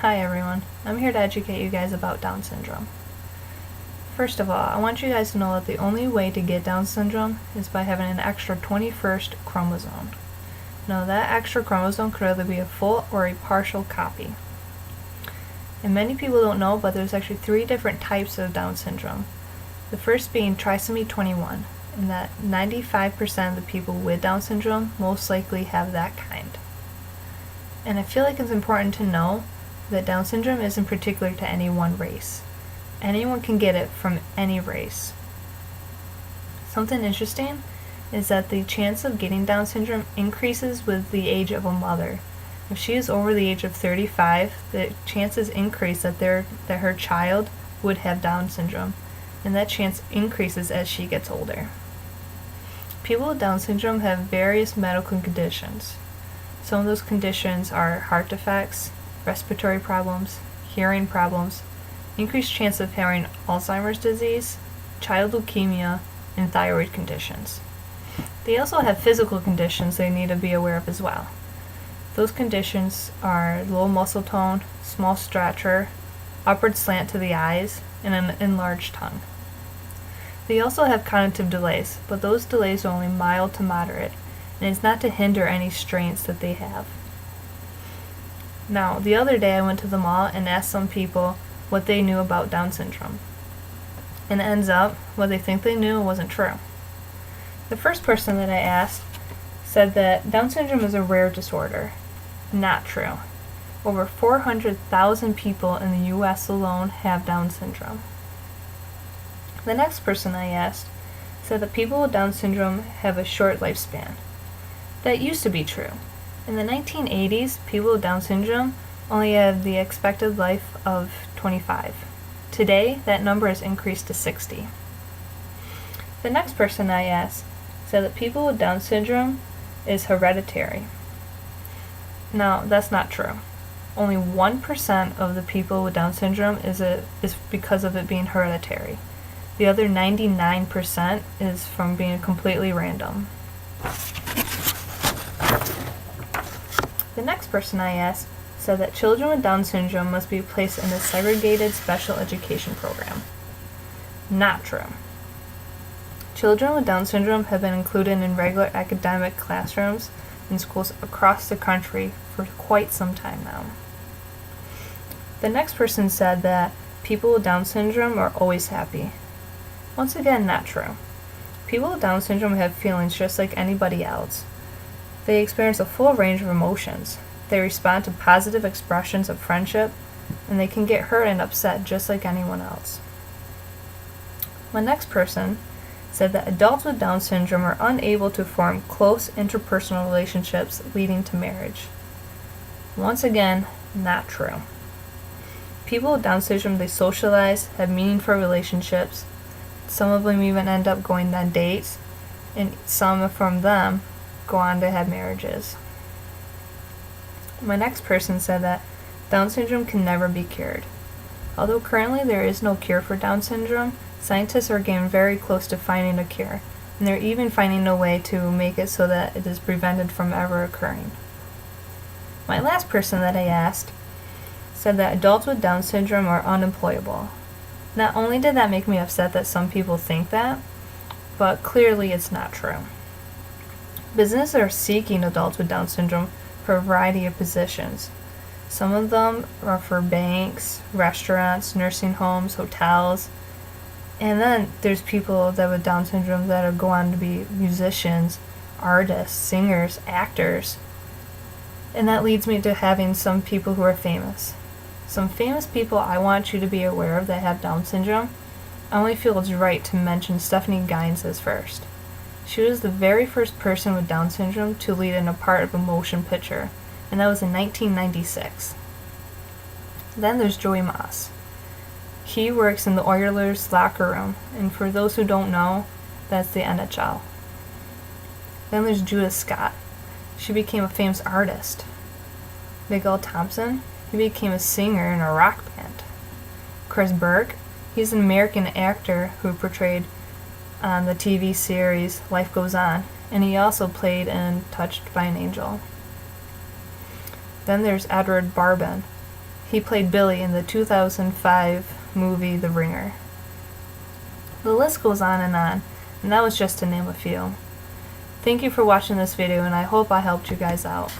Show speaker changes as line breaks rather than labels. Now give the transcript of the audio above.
Hi everyone, I'm here to educate you guys about Down syndrome. First of all, I want you guys to know that the only way to get Down syndrome is by having an extra 21st chromosome. Now that extra chromosome could either be a full or a partial copy. And many people don't know, but there's actually 3 different types of Down syndrome. The first being trisomy 21, and that 95% of the people with Down syndrome most likely have that kind. And I feel like it's important to know that Down syndrome isn't particular to any one race. Anyone can get it from any race. Something interesting is that the chance of getting Down syndrome increases with the age of a mother. If she is over the age of 35, the chances increase that her child would have Down syndrome, and that chance increases as she gets older. People with Down syndrome have various medical conditions. Some of those conditions are heart defects, respiratory problems, hearing problems, increased chance of having Alzheimer's disease, child leukemia, and thyroid conditions. They also have physical conditions they need to be aware of as well. Those conditions are low muscle tone, small stature, upward slant to the eyes, and an enlarged tongue. They also have cognitive delays, but those delays are only mild to moderate, and it's not to hinder any strengths that they have. Now, the other day I went to the mall and asked some people what they knew about Down syndrome. And it ends up, what they think they knew wasn't true. The first person that I asked said that Down syndrome is a rare disorder. Not true. Over 400,000 people in the US alone have Down syndrome. The next person I asked said that people with Down syndrome have a short lifespan. That used to be true. In the 1980s, people with Down syndrome only had the expected life of 25. Today, that number has increased to 60. The next person I asked said that people with Down syndrome is hereditary. Now, that's not true. Only 1% of the people with Down syndrome is because of it being hereditary. The other 99% is from being completely random. The next person I asked said that children with Down syndrome must be placed in a segregated special education program. Not true. Children with Down syndrome have been included in regular academic classrooms in schools across the country for quite some time now. The next person said that people with Down syndrome are always happy. Once again, not true. People with Down syndrome have feelings just like anybody else. They experience a full range of emotions. They respond to positive expressions of friendship, and they can get hurt and upset just like anyone else. My next person said that adults with Down syndrome are unable to form close interpersonal relationships leading to marriage. Once again, not true. People with Down syndrome, they socialize, have meaningful relationships. Some of them even end up going on dates, and some from them go on to have marriages. My next person said that Down syndrome can never be cured. Although currently there is no cure for Down syndrome, scientists are getting very close to finding a cure, and they're even finding a way to make it so that it is prevented from ever occurring. My last person that I asked said that adults with Down syndrome are unemployable. Not only did that make me upset that some people think that, but clearly it's not true. Businesses are seeking adults with Down syndrome for a variety of positions. Some of them are for banks, restaurants, nursing homes, hotels, and then there's people that with Down syndrome that go on to be musicians, artists, singers, actors. And that leads me to having some people who are famous. Some famous people I want you to be aware of that have Down syndrome. I only feel it's right to mention Stephanie Gynes as first. She was the very first person with Down syndrome to lead in a part of a motion picture, and that was in 1996. Then there's Joey Moss. He works in the Oilers locker room, and for those who don't know, that's the NHL. Then there's Judah Scott. She became a famous artist. Miguel Thompson, he became a singer in a rock band. Chris Burke, he's an American actor who portrayed on the TV series Life Goes On, and he also played in Touched by an Angel. Then there's Edward Barbin. He played Billy in the 2005 movie The Ringer. The list goes on, and that was just to name a few. Thank you for watching this video, and I hope I helped you guys out.